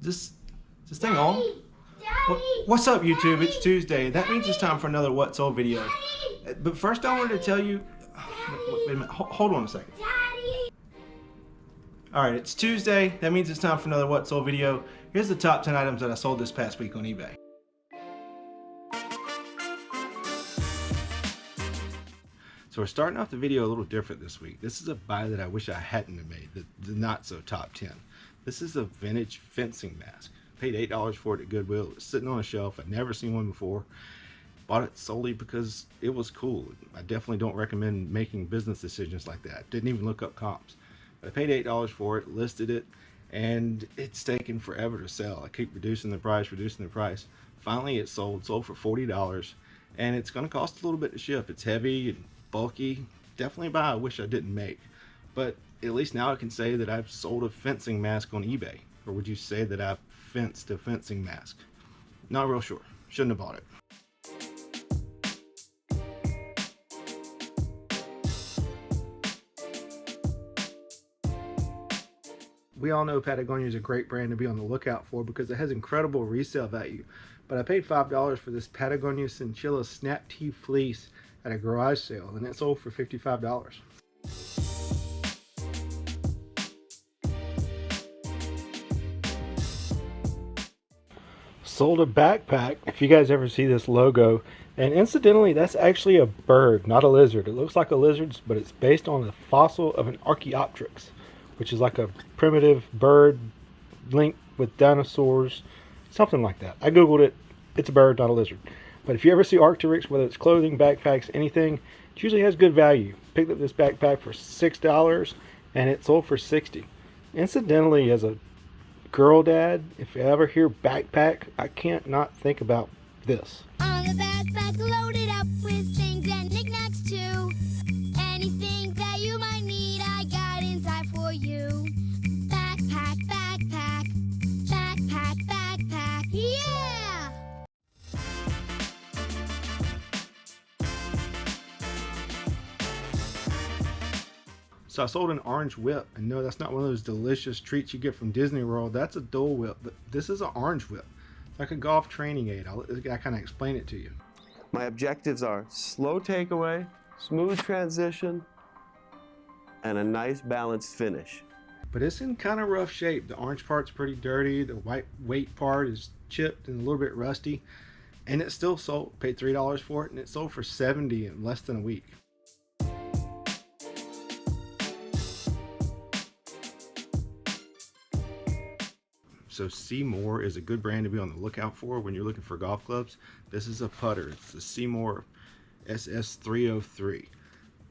This thing on? What's up, YouTube? It's Tuesday. That means it's time for another What's Old video. But first I wanted to tell you... Wait a minute. Hold on a second. Alright, it's Tuesday. That means it's time for another What's Old video. Here's the top 10 items that I sold this past week on eBay. So we're starting off the video a little different this week. This is a buy that I wish I hadn't have made, the not so top 10. This is a vintage fencing mask. Paid $8 for it at Goodwill. It was sitting on a shelf. I'd never seen one before. Bought it solely because it was cool. I definitely don't recommend making business decisions like that. Didn't even look up comps. But I paid $8 for it, listed it, and it's taken forever to sell. I keep reducing the price. Finally it sold for $40, and it's going to cost a little bit to ship. It's heavy and bulky. Definitely a buy I wish I didn't make. But at least now I can say that I've sold a fencing mask on eBay. Or would you say that I've fenced a fencing mask? Not real sure. Shouldn't have bought it. We all know Patagonia is a great brand to be on the lookout for because it has incredible resale value. But I paid $5 for this Patagonia Chinchilla Snap Tee fleece at a garage sale, and it sold for $55. Sold a backpack, if you guys ever see this logo, and incidentally that's actually a bird, not a lizard. It looks like a lizard, but it's based on the fossil of an Archaeopteryx, which is like a primitive bird linked with dinosaurs, something like that. I googled it. It's a bird, not a lizard. But if you ever see Archaeopteryx, whether it's clothing, backpacks, anything, it usually has good value. Picked up this backpack for $6 and it sold for $60. Incidentally, as a girl dad, if you ever hear backpack, I can't not think about this. On the backpack loaded up with things and knickknacks too. Anything that you might need, I got inside for you. Backpack, backpack, backpack, backpack, yeah! So I sold an orange whip, and no, that's not one of those delicious treats you get from Disney World. That's a Dole Whip, but this is an orange whip. It's like a golf training aid. I kind of explain it to you. My objectives are slow takeaway, smooth transition, and a nice balanced finish. But it's in kind of rough shape. The orange part's pretty dirty. The white weight part is chipped and a little bit rusty, and it still sold. Paid $3 for it, and it sold for $70 in less than a week. So Seymour is a good brand to be on the lookout for when you're looking for golf clubs. This is a putter. It's the Seymour SS303.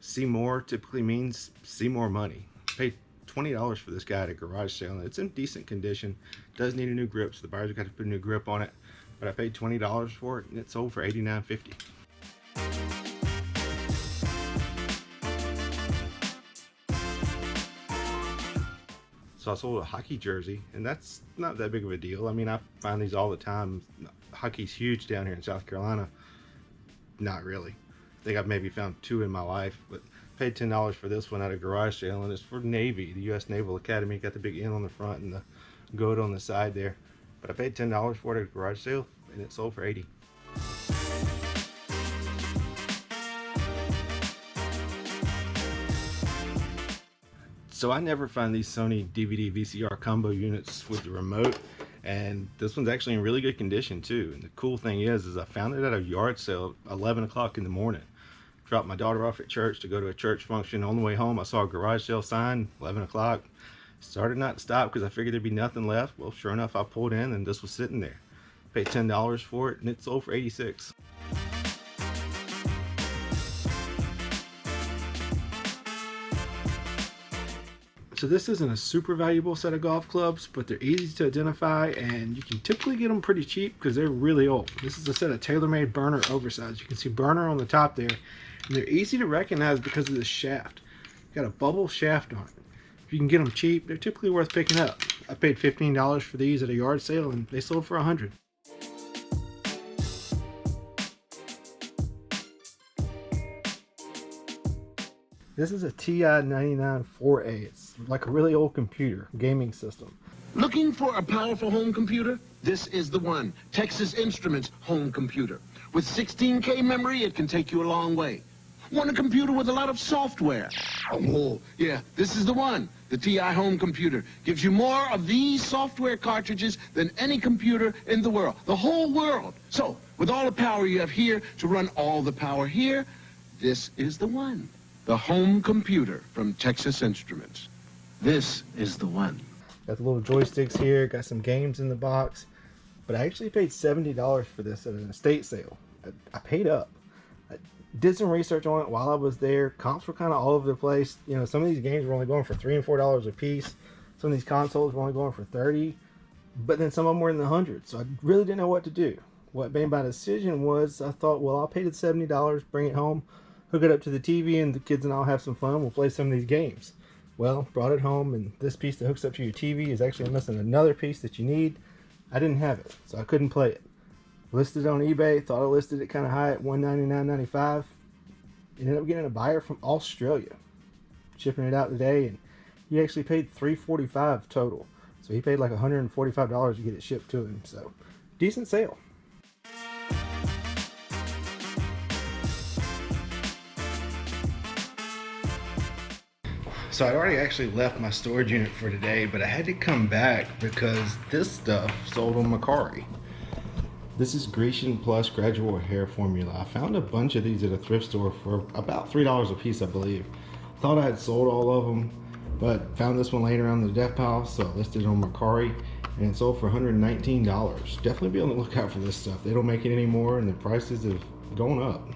Seymour typically means Seymour money. Paid $20 for this guy at a garage sale, and it's in decent condition. Does need a new grip, so the buyer's got to put a new grip on it. But I paid $20 for it, and it sold for $89.50. So I sold a hockey jersey, and that's not that big of a deal. I mean, I find these all the time. Hockey's huge down here in South Carolina. Not really. I think I've maybe found two in my life, but paid $10 for this one at a garage sale, and it's for Navy, the U.S. Naval Academy. Got the big N on the front and the goat on the side there. But I paid $10 for it at a garage sale, and it sold for $80. So I never find these Sony DVD VCR combo units with the remote, and this one's actually in really good condition too. And the cool thing is I found it at a yard sale at 11 o'clock in the morning. Dropped my daughter off at church to go to a church function. On the way home I saw a garage sale sign, 11 o'clock. Started not to stop because I figured there'd be nothing left. Well, sure enough, I pulled in and this was sitting there. Paid $10 for it, and it sold for $86. So this isn't a super valuable set of golf clubs, but they're easy to identify, and you can typically get them pretty cheap because they're really old. This is a set of TaylorMade burner oversized. You can see burner on the top there, and they're easy to recognize because of the shaft. Got a bubble shaft on it. If you can get them cheap, they're typically worth picking up. I paid $15 for these at a yard sale, and they sold for $100. This is a TI-99 4A. It's like a really old computer, gaming system. Looking for a powerful home computer? This is the one. Texas Instruments home computer. With 16K memory, it can take you a long way. Want a computer with a lot of software? Oh, yeah, this is the one. The TI home computer gives you more of these software cartridges than any computer in the world. The whole world. So, with all the power you have here to run all the power here, this is the one. The home computer from Texas Instruments. This is the one. Got the little joysticks here, got some games in the box. But I actually paid $70 for this at an estate sale. I paid up. I did some research on it while I was there. Comps were kind of all over the place. You know, some of these games were only going for $3 and $4 a piece. Some of these consoles were only going for $30. But then some of them were in the hundreds. So I really didn't know what to do. What made my decision was I thought, well, I'll pay the $70, bring it home, hook it up to the TV, and the kids and I'll have some fun. We'll play some of these games. Well, brought it home, and this piece that hooks up to your TV is actually missing another piece that you need. I didn't have it, so I couldn't play it. Listed on eBay, thought I listed it kind of high at $199.95. Ended up getting a buyer from Australia, shipping it out today, and he actually paid $345 total. So he paid like $145 to get it shipped to him. So decent sale. So I'd already actually left my storage unit for today, but I had to come back because this stuff sold on Mercari. This is Grecian Plus Gradual Hair Formula. I found a bunch of these at a thrift store for about $3 a piece, I believe. Thought I had sold all of them, but found this one laying around the death pile, so I listed it on Mercari, and it sold for $119. Definitely be on the lookout for this stuff. They don't make it anymore, and the prices have gone up.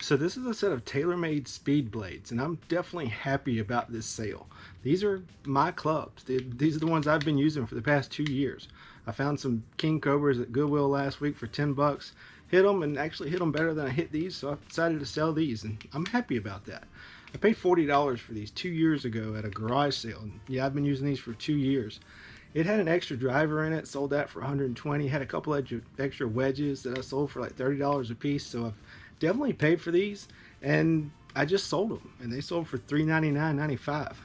So this is a set of tailor-made speed blades, and I'm definitely happy about this sale. These are my clubs. These are the ones I've been using for the past 2 years. I found some King Cobras at Goodwill last week for 10 bucks. Hit them, and actually hit them better than I hit these, so I decided to sell these, and I'm happy about that. I paid $40 for these 2 years ago at a garage sale, and yeah, I've been using these for 2 years. It had an extra driver in it, sold that for $120. Had a couple extra wedges that I sold for like $30 a piece, so I've definitely paid for these, and I just sold them, and they sold for $399.95.